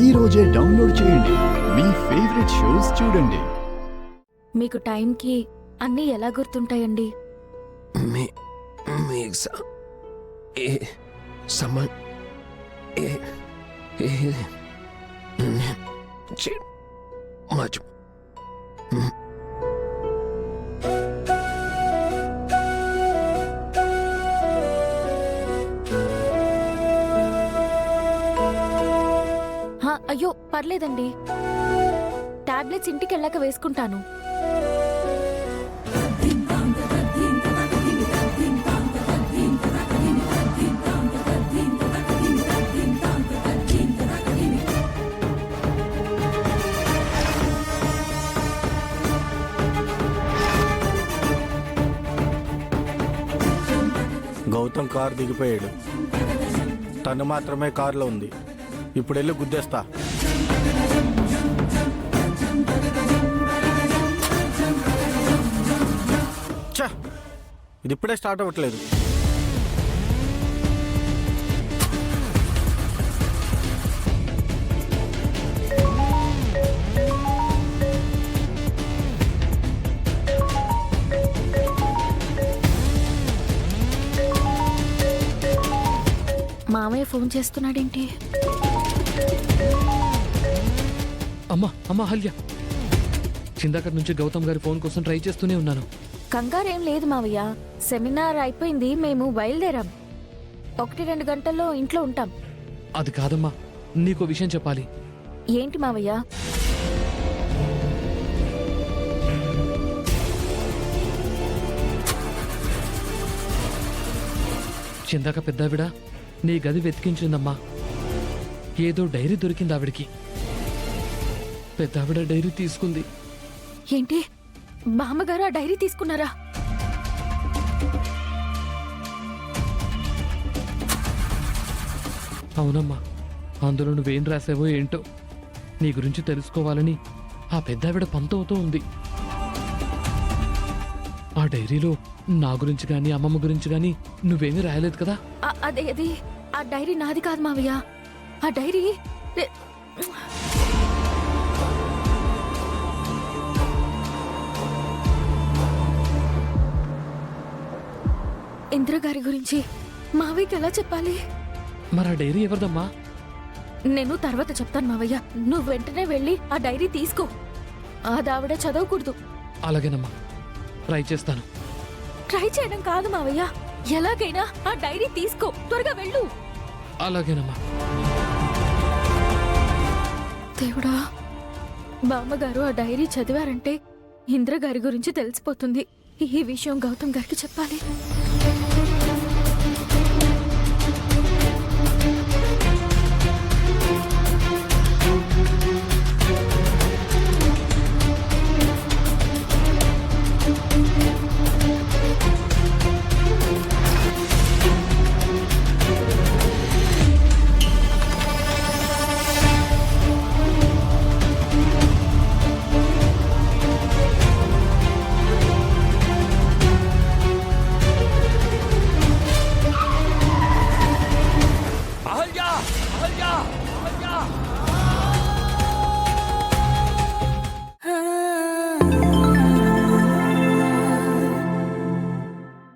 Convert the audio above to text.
ఈ రోజే డౌన్లోడ్ చేయండి. మీ ఫేవరెట్ షోస్ చూడండి. మీకు టైంకి అన్నీ ఎలా గుర్తుంటాయండి? మీ మీ ఎగ్జామ్ ఏ సమ్మన్ ఏ ఏ మచ్ అయ్యో పర్లేదండి, టాబ్లెట్స్ ఇంటికి వెళ్ళాక వేసుకుంటాను. గౌతమ్ కారు దిగిపోయాడు. తను మాత్రమే కారులో ఉంది. ఇప్పుడు వెళ్ళి గుద్దేస్తా. ఛ! ఇది ఇప్పుడే స్టార్ట్ అవ్వట్లేదు. మామయ్య ఫోన్ చేస్తున్నాడేంటి? అమ్మా హల్య, చిందాకర్ నుంచి గౌతమ్ గారి ఫోన్ కోసం ట్రై చేస్తూనే ఉన్నాను. కంగారేం లేదు మావయ్య, సెమినార్ అయిపోయింది, మేము బయలుదేరాం. 1-2 గంటల్లో ఇంట్లో ఉంటాం. అది కాదమ్మా, నీకో విషయం చెప్పాలి. ఏంటి మావయ్య? చిందాక పెద్దావిడ నీ గది వెతికించిందమ్మా. ఏదో డైరీ దొరికింది ఆవిడికి. పెద్దావిడ డైరీ తీసుకుంది. ఏంటి, బామ్మగారు ఆ డైరీ తీసుకున్నారా? అవునమ్మా, అందులో నువ్వేం రాసావో ఏంటో నీ గురించి తెలుసుకోవాలని ఆ పెద్దావిడ పంతవుతూ ఉంది. ఆ డైరీలో నా గురించి గాని అమ్మమ్మ గురించి గాని నువ్వేమీ రాయలేదు కదా? అదే ఆ డైరీ నాది కాదు మావయ్య. ఆ డైరీ ఇంద్రగారి గురించి మావయ్యకి ఎలా చెప్పాలి? మరి ఆ డైరీ ఎవరిదమ్మా? నేను తర్వాత చెప్తాను మావయ్య. నువ్వు వెంటనే వెళ్ళి ఆ డైరీ తీసుకో. ఆవిడ చదవకూడదు. అలాగేనమ్మా, ట్రై చేస్తాను. ట్రై చేయడం కాదు మావయ్య, ఎలాగైనా ఆ డైరీ తీసుకో, త్వరగా వెళ్ళు. అలాగేనమ్మా. దేవుడా, బామ్మగారు ఆ డైరీ చదివారంటే ఇంద్రగారి గురించి తెలిసిపోతుంది. ఈ విషయం గౌతమ్ గారికి చెప్పాలి.